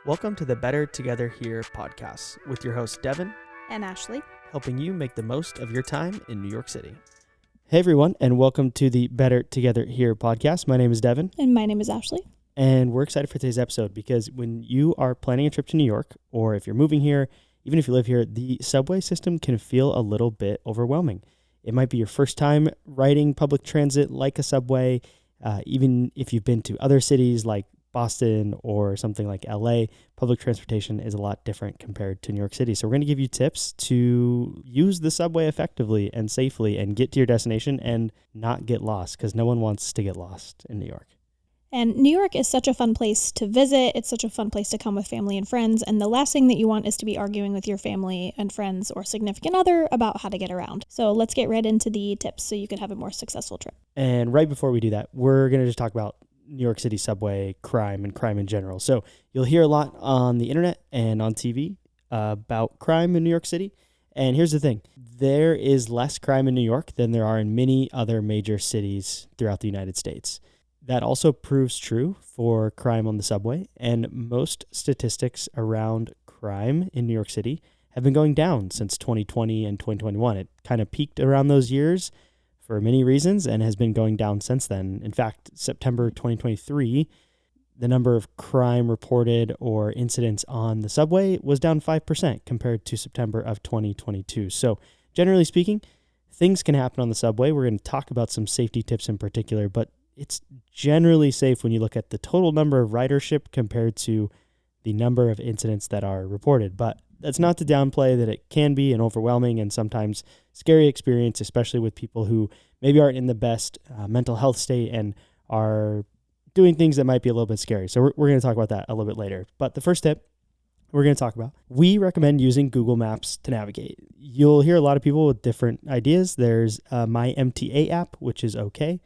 Welcome to the Better Together Here podcast with your hosts Devin and Ashley, helping you make the most of your time in New York City. Hey everyone, and welcome to the Better Together Here podcast. My name is Devin. And my name is Ashley. And we're excited for today's episode because when you are planning a trip to New York, or if you're moving here, even if you live here, the subway system can feel a little bit overwhelming. It might be your first time riding public transit like a subway, even if you've been to other cities like Boston or something like LA, public transportation is a lot different compared to New York City. So we're going to give you tips to use the subway effectively and safely and get to your destination and not get lost, because no one wants to get lost in New York. And New York is such a fun place to visit. It's such a fun place to come with family and friends. And the last thing that you want is to be arguing with your family and friends or significant other about how to get around. So let's get right into the tips so you can have a more successful trip. And right before we do that, we're going to just talk about New York City subway crime and crime in general. So you'll hear a lot on the internet and on TV about crime in New York City. And here's the thing. There is less crime in New York than there are in many other major cities throughout the United States. That also proves true for crime on the subway. And most statistics around crime in New York City have been going down since 2020 and 2021. It kind of peaked around those years for many reasons and has been going down since then. In fact, September 2023, the number of crime reported or incidents on the subway was down 5% compared to September of 2022. So generally speaking, things can happen on the subway. We're going to talk about some safety tips in particular, but it's generally safe when you look at the total number of ridership compared to the number of incidents that are reported. But that's not to downplay that it can be an overwhelming and sometimes scary experience, especially with people who maybe aren't in the best mental health state and are doing things that might be a little bit scary. So we're going to talk about that a little bit later. But the first tip we're going to talk about, we recommend using Google Maps to navigate. You'll hear a lot of people with different ideas. There's My MTA app, which is okay.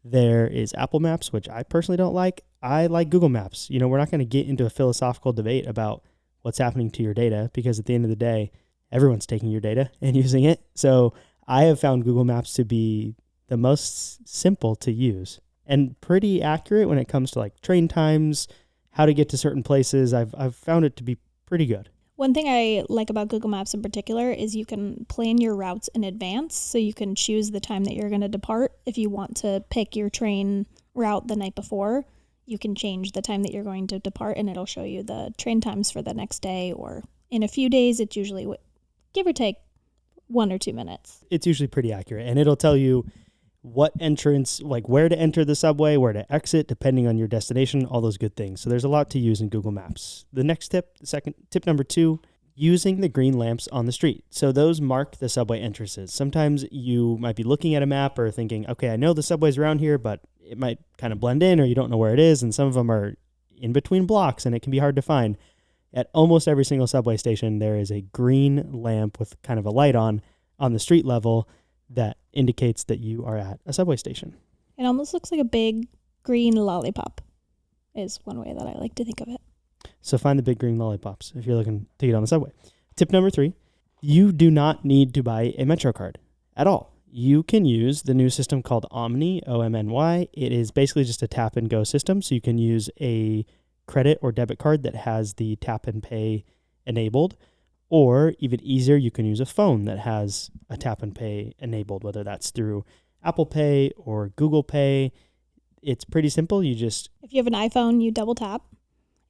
There is Apple Maps, which I personally don't like. I like Google Maps. You know, we're not going to get into a philosophical debate about what's happening to your data, because at the end of the day, everyone's taking your data and using it. So I have found Google Maps to be the most simple to use and pretty accurate when it comes to like train times, how to get to certain places. I've found it to be pretty good. One thing I like about Google Maps in particular is you can plan your routes in advance, so you can choose the time that you're going to depart. If you want to pick your train route the night before, you can change the time that you're going to depart, and it'll show you the train times for the next day, or in a few days. It's usually, give or take, 1 or 2 minutes. It's usually pretty accurate, and it'll tell you what entrance, like where to enter the subway, where to exit, depending on your destination, all those good things. So there's a lot to use in Google Maps. The next tip, tip number 2, using the green lamps on the street. So those mark the subway entrances. Sometimes you might be looking at a map or thinking, okay, I know the subway's around here, but it might kind of blend in, or you don't know where it is. And some of them are in between blocks and it can be hard to find. At almost every single subway station, there is a green lamp with kind of a light on the street level that indicates that you are at a subway station. It almost looks like a big green lollipop is one way that I like to think of it. So find the big green lollipops if you're looking to get on the subway. Tip number 3, you do not need to buy a Metro card at all. You can use the new system called Omni, O-M-N-Y. It is basically just a tap and go system. So you can use a credit or debit card that has the tap and pay enabled. Or even easier, you can use a phone that has a tap and pay enabled, whether that's through Apple Pay or Google Pay. It's pretty simple. If you have an iPhone, you double tap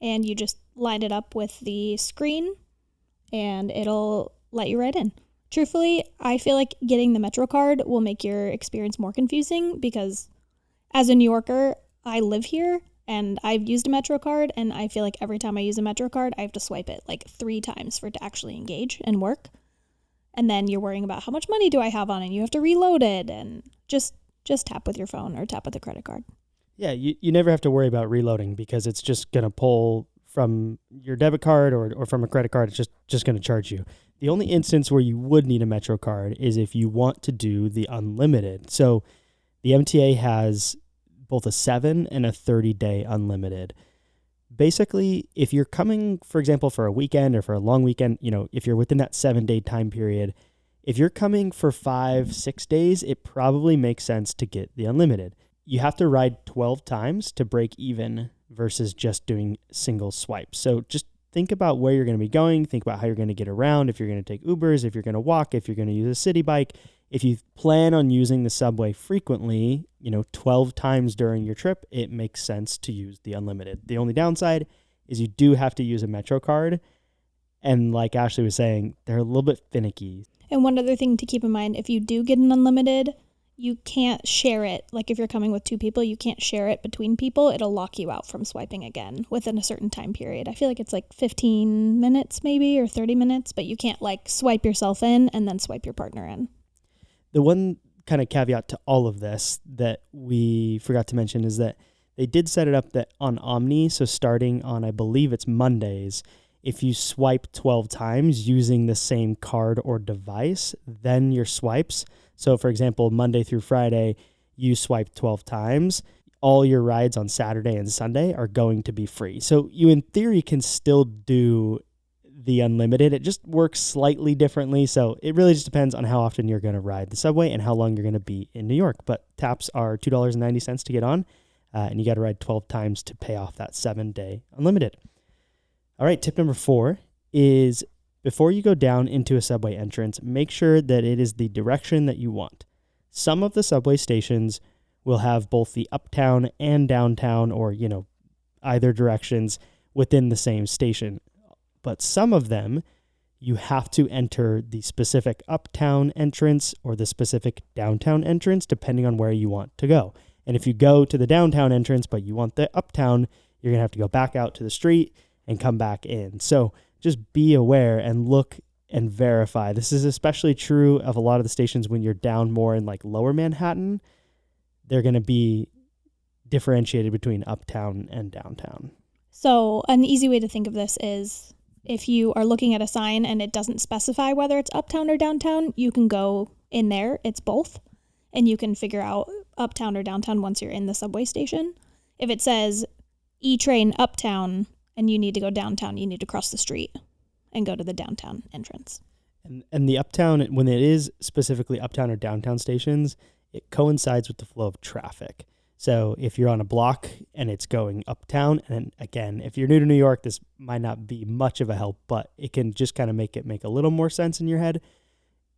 and you just line it up with the screen and it'll let you right in. Truthfully, I feel like getting the Metro card will make your experience more confusing, because as a New Yorker, I live here and I've used a Metro card, and I feel like every time I use a Metro card, I have to swipe it like 3 times for it to actually engage and work. And then you're worrying about how much money do I have on it? You have to reload it, and just tap with your phone or tap with a credit card. Yeah, you never have to worry about reloading, because it's just going to pull from your debit card or from a credit card. It's just going to charge you. The only instance where you would need a Metro card is if you want to do the unlimited. So the MTA has both a 7 and a 30-day unlimited. Basically, if you're coming, for example, for a weekend or for a long weekend, if you're within that 7-day time period, if you're coming for 5-6 days, it probably makes sense to get the unlimited. You have to ride 12 times to break even versus just doing single swipes. So just think about where you're going to be going, think about how you're going to get around, if you're going to take Ubers, if you're going to walk, if you're going to use a city bike. If you plan on using the subway frequently, 12 times during your trip, it makes sense to use the unlimited. The only downside is you do have to use a Metro card. And like Ashley was saying, they're a little bit finicky. And one other thing to keep in mind, if you do get an unlimited, you can't share it. Like if you're coming with 2 people, you can't share it between people. It'll lock you out from swiping again within a certain time period. I feel like it's like 15 minutes maybe or 30 minutes, but you can't like swipe yourself in and then swipe your partner in. The one kind of caveat to all of this that we forgot to mention is that they did set it up that on Omni, so starting on, I believe it's Mondays, if you swipe 12 times using the same card or device, then your swipes. So for example, Monday through Friday, you swipe 12 times, all your rides on Saturday and Sunday are going to be free. So you in theory can still do the unlimited. It just works slightly differently. So it really just depends on how often you're going to ride the subway and how long you're going to be in New York. But taps are $2.90 to get on, and you got to ride 12 times to pay off that 7-day unlimited. All right, tip number 4 is before you go down into a subway entrance, make sure that it is the direction that you want. Some of the subway stations will have both the uptown and downtown or, either directions within the same station. But some of them, you have to enter the specific uptown entrance or the specific downtown entrance, depending on where you want to go. And if you go to the downtown entrance, but you want the uptown, you're going to have to go back out to the street and come back in. So just be aware and look and verify. This is especially true of a lot of the stations when you're down more in like lower Manhattan. They're going to be differentiated between uptown and downtown. So an easy way to think of this is if you are looking at a sign and it doesn't specify whether it's uptown or downtown, you can go in there. It's both. And you can figure out uptown or downtown once you're in the subway station. If it says E-train uptown and you need to go downtown, you need to cross the street and go to the downtown entrance. And the uptown, when it is specifically uptown or downtown stations, it coincides with the flow of traffic. So if you're on a block and it's going uptown, and again, if you're new to New York, this might not be much of a help, but it can just kind of make a little more sense in your head.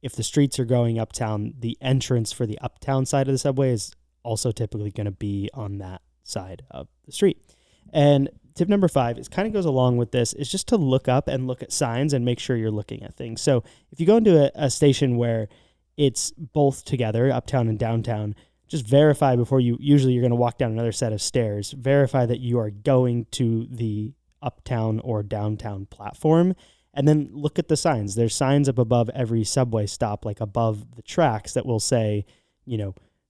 If the streets are going uptown, the entrance for the uptown side of the subway is also typically going to be on that side of the street. And tip number 5, it kind of goes along with this, is just to look up and look at signs and make sure you're looking at things. So if you go into a station where it's both together, uptown and downtown, just verify before usually you're going to walk down another set of stairs, verify that you are going to the uptown or downtown platform, and then look at the signs. There's signs up above every subway stop, like above the tracks, that will say,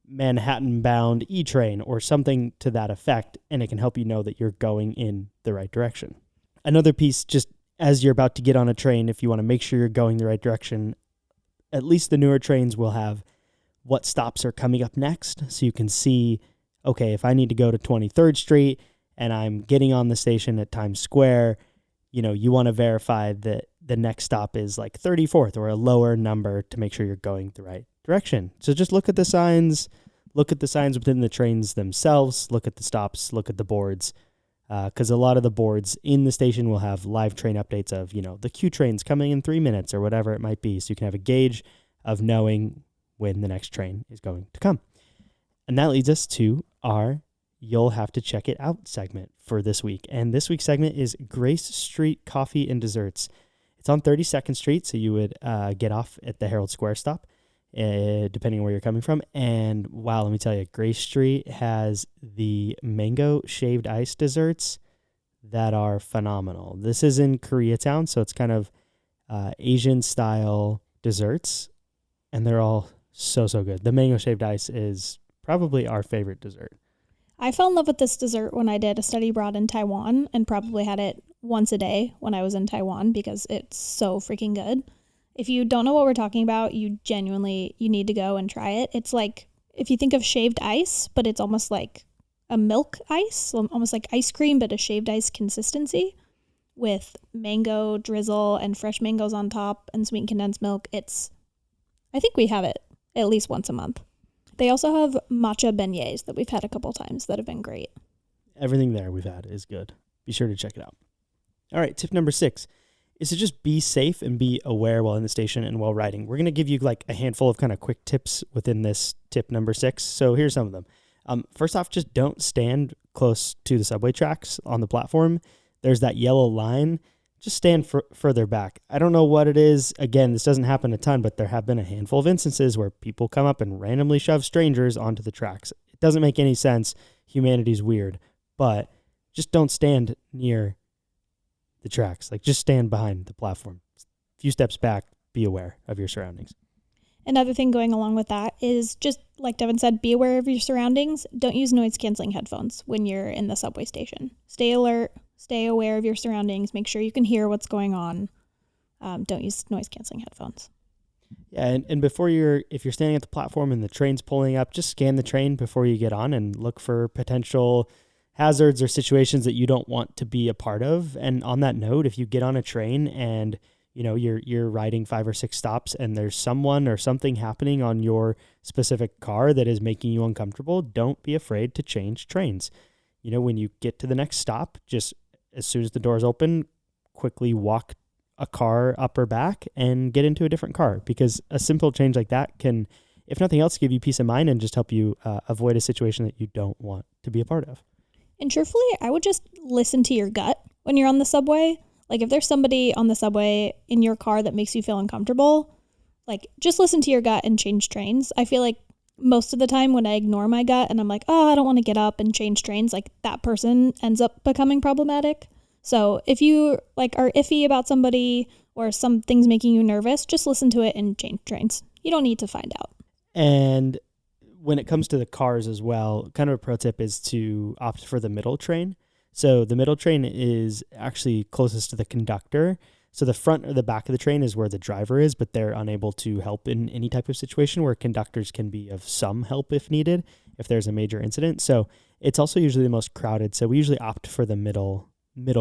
Manhattan-bound E-train or something to that effect, and it can help you know that you're going in the right direction. Another piece, just as you're about to get on a train, if you want to make sure you're going the right direction, at least the newer trains will have what stops are coming up next, so you can see, okay, if I need to go to 23rd Street and I'm getting on the station at Times Square, you want to verify that the next stop is like 34th or a lower number to make sure you're going the right direction. So just look at the signs within the trains themselves, look at the stops, look at the boards, because a lot of the boards in the station will have live train updates of, the Q train's coming in 3 minutes or whatever it might be. So you can have a gauge of knowing when the next train is going to come. And that leads us to our You'll Have to Check It Out segment for this week. And this week's segment is Grace Street Coffee and Desserts. It's on 32nd Street, so you would get off at the Herald Square stop, depending on where you're coming from. And wow, let me tell you, Grace Street has the mango shaved ice desserts that are phenomenal. This is in Koreatown, so it's kind of Asian-style desserts, and they're all so good. The mango shaved ice is probably our favorite dessert. I fell in love with this dessert when I did a study abroad in Taiwan and probably had it once a day when I was in Taiwan because it's so freaking good. If you don't know what we're talking about, you need to go and try it. It's like, if you think of shaved ice, but it's almost like a milk ice, almost like ice cream, but a shaved ice consistency with mango drizzle and fresh mangoes on top and sweetened condensed milk. I think we have it at least once a month. They also have matcha beignets that we've had a couple times that have been great. Everything there we've had is good. Be sure to check it out. All right, tip number 6 is to just be safe and be aware while in the station and while riding. We're going to give you like a handful of kind of quick tips within this tip number 6. So here's some of them. First off, just don't stand close to the subway tracks on the platform. There's that yellow line. Just stand further back. I don't know what it is. Again, this doesn't happen a ton, but there have been a handful of instances where people come up and randomly shove strangers onto the tracks. It doesn't make any sense. Humanity's weird, but just don't stand near the tracks. Like, just stand behind the platform. A few steps back, be aware of your surroundings. Another thing going along with that is just, like Devin said, be aware of your surroundings. Don't use noise-canceling headphones when you're in the subway station. Stay alert, stay aware of your surroundings, make sure you can hear what's going on. Don't use noise-canceling headphones. Yeah, and if you're standing at the platform and the train's pulling up, just scan the train before you get on and look for potential hazards or situations that you don't want to be a part of. And on that note, if you get on a train and you're riding 5 or 6 stops and there's someone or something happening on your specific car that is making you uncomfortable, don't be afraid to change trains. When you get to the next stop, just as soon as the doors open, quickly walk a car up or back and get into a different car, because a simple change like that can, if nothing else, give you peace of mind and just help you avoid a situation that you don't want to be a part of. And truthfully, I would just listen to your gut when you're on the subway. Like, if there's somebody on the subway in your car that makes you feel uncomfortable, like, just listen to your gut and change trains. I feel like most of the time when I ignore my gut and I'm like, oh, I don't want to get up and change trains, like, that person ends up becoming problematic. So if you are iffy about somebody or something's making you nervous, just listen to it and change trains. You don't need to find out. And when it comes to the cars as well, kind of a pro tip is to opt for the middle train. So the middle train is actually closest to the conductor. So the front or the back of the train is where the driver is, but they're unable to help in any type of situation, where conductors can be of some help if needed, if there's a major incident. So it's also usually the most crowded. So we usually opt for the middle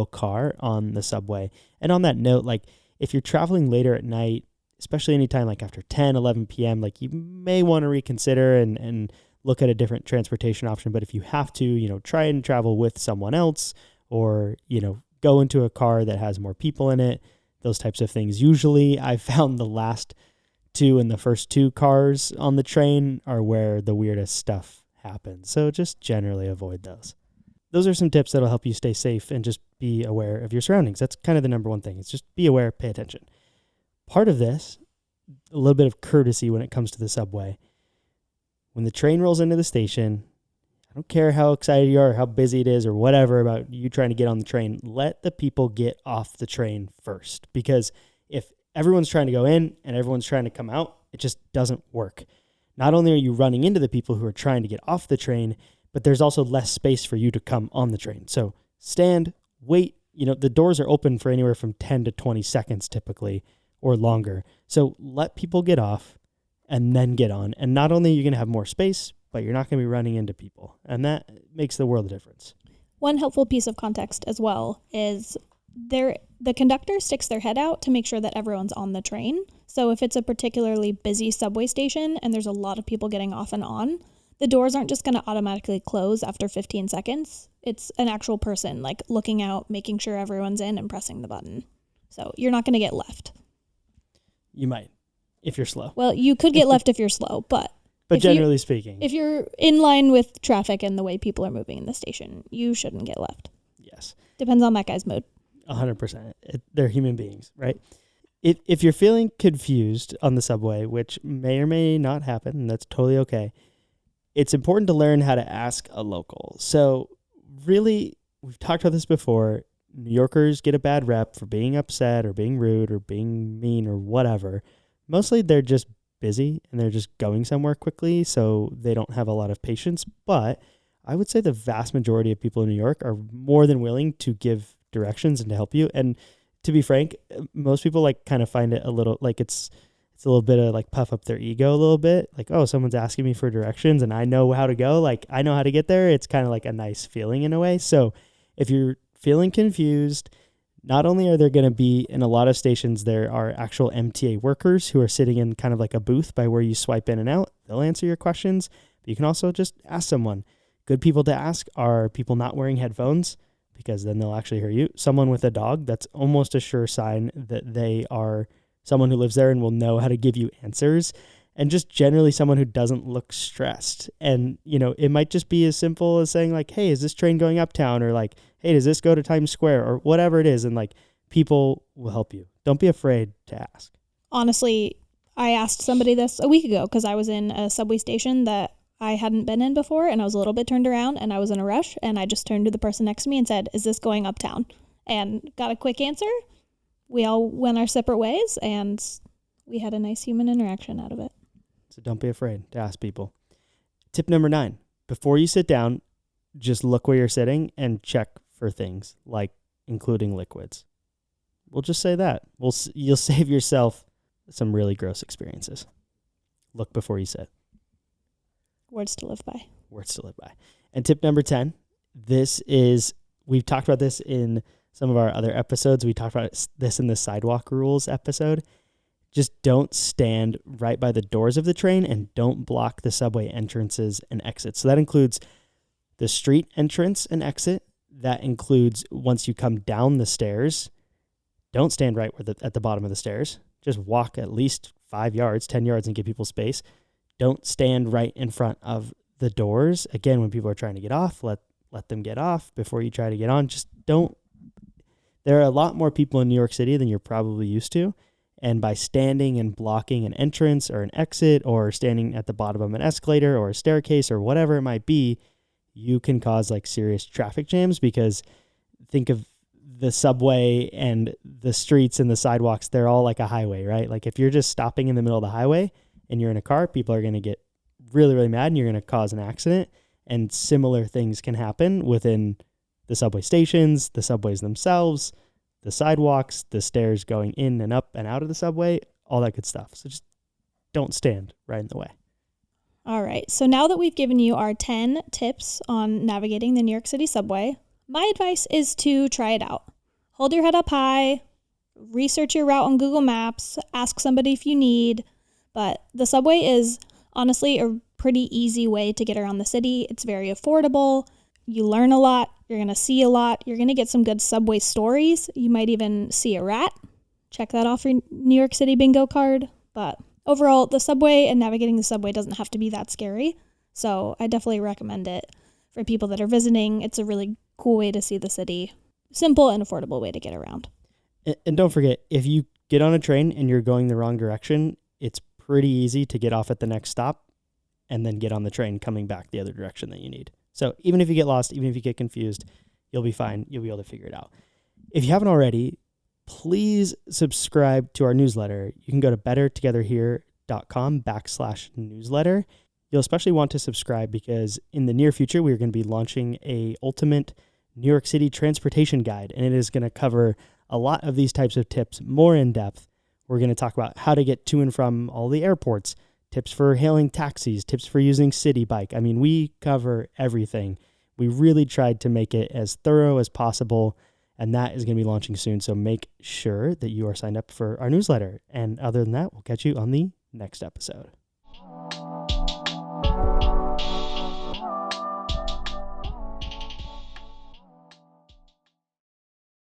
car on the subway. And on that note, like, if you're traveling later at night, especially anytime like after 10, 11 p.m., like, you may want to reconsider and look at a different transportation option. But if you have to, try and travel with someone else, or, go into a car that has more people in it, those types of things. Usually I found the last 2 and the first 2 cars on the train are where the weirdest stuff happens. So just generally avoid those. Those are some tips that'll help you stay safe and just be aware of your surroundings. That's kind of the number one thing. It's just be aware, pay attention. Part of this, a little bit of courtesy when it comes to the subway. When the train rolls into the station, I don't care how excited you are or how busy it is or whatever about you trying to get on the train, let the people get off the train first. Because if everyone's trying to go in and everyone's trying to come out, it just doesn't work. Not only are you running into the people who are trying to get off the train, but there's also less space for you to come on the train. So stand, wait. The doors are open for anywhere from 10 to 20 seconds typically, or longer. So let people get off and then get on. And not only are you going to have more space, but you're not going to be running into people. And that makes the world of difference. One helpful piece of context as well is the conductor sticks their head out to make sure that everyone's on the train. So if it's a particularly busy subway station and there's a lot of people getting off and on, the doors aren't just going to automatically close after 15 seconds. It's an actual person, like, looking out, making sure everyone's in and pressing the button. So you're not going to get left. You might, if you're slow. Well, you could get left if you're slow, but generally speaking, if you're in line with traffic and the way people are moving in the station, you shouldn't get left. Yes. Depends on that guy's mood. 100%. They're human beings, right? If you're feeling confused on the subway, which may or may not happen, and that's totally okay, it's important to learn how to ask a local. So really, we've talked about this before, New Yorkers get a bad rep for being upset or being rude or being mean or whatever. Mostly they're just busy and they're just going somewhere quickly, so they don't have a lot of patience. But I would say the vast majority of people in New York are more than willing to give directions and to help you. And to be frank, most people kind of find it a little like it's a little bit of puff up their ego a little bit. Like, oh, someone's asking me for directions and I know how to go. I know how to get there. It's kind of like a nice feeling in a way. So if you're feeling confused, not only are there going to be, in a lot of stations, there are actual MTA workers who are sitting in kind of like a booth by where you swipe in and out. They'll answer your questions, but you can also just ask someone. Good people to ask are people not wearing headphones, because then they'll actually hear you. Someone with a dog, that's almost a sure sign that they are someone who lives there and will know how to give you answers. And just generally someone who doesn't look stressed. And, it might just be as simple as saying like, hey, is this train going uptown? Or like, hey, does this go to Times Square? Or whatever it is. And like, people will help you. Don't be afraid to ask. Honestly, I asked somebody this a week ago because I was in a subway station that I hadn't been in before, and I was a little bit turned around, and I was in a rush, and I just turned to the person next to me and said, is this going uptown? And got a quick answer. We all went our separate ways, and we had a nice human interaction out of it. So don't be afraid to ask people. Tip number 9, before you sit down, just look where you're sitting and check for things like including liquids. We'll just say that. You'll save yourself some really gross experiences. Look before you sit. Words to live by. Words to live by. And tip number 10, we've talked about this in some of our other episodes. We talked about this in the sidewalk rules episode. Just don't stand right by the doors of the train and don't block the subway entrances and exits. So that includes the street entrance and exit. That includes once you come down the stairs, don't stand right at the bottom of the stairs. Just walk at least 5 yards, 10 yards and give people space. Don't stand right in front of the doors. Again, when people are trying to get off, let them get off before you try to get on. Just don't. There are a lot more people in New York City than you're probably used to. And by standing and blocking an entrance or an exit or standing at the bottom of an escalator or a staircase or whatever it might be, you can cause like serious traffic jams, because think of the subway and the streets and the sidewalks, they're all like a highway, right? Like if you're just stopping in the middle of the highway and you're in a car, people are going to get really, really mad and you're going to cause an accident. And similar things can happen within the subway stations, the subways themselves, the sidewalks, the stairs going in and up and out of the subway, all that good stuff. So just don't stand right in the way. All right. So now that we've given you our 10 tips on navigating the New York City subway, my advice is to try it out. Hold your head up high, research your route on Google Maps, ask somebody if you need. But the subway is honestly a pretty easy way to get around the city. It's very affordable. You learn a lot. You're going to see a lot. You're going to get some good subway stories. You might even see a rat. Check that off your New York City bingo card. But overall, the subway and navigating the subway doesn't have to be that scary. So I definitely recommend it for people that are visiting. It's a really cool way to see the city. Simple and affordable way to get around. And don't forget, if you get on a train and you're going the wrong direction, it's pretty easy to get off at the next stop and then get on the train coming back the other direction that you need. So even if you get lost, even if you get confused, you'll be fine. You'll be able to figure it out. If you haven't already, please subscribe to our newsletter. You can go to bettertogetherhere.com/newsletter. You'll especially want to subscribe because in the near future, we're going to be launching a ultimate New York City transportation guide, and it is going to cover a lot of these types of tips more in depth. We're going to talk about how to get to and from all the airports, tips for hailing taxis, tips for using City Bike. I mean, we cover everything. We really tried to make it as thorough as possible, and that is going to be launching soon. So make sure that you are signed up for our newsletter. And other than that, we'll catch you on the next episode.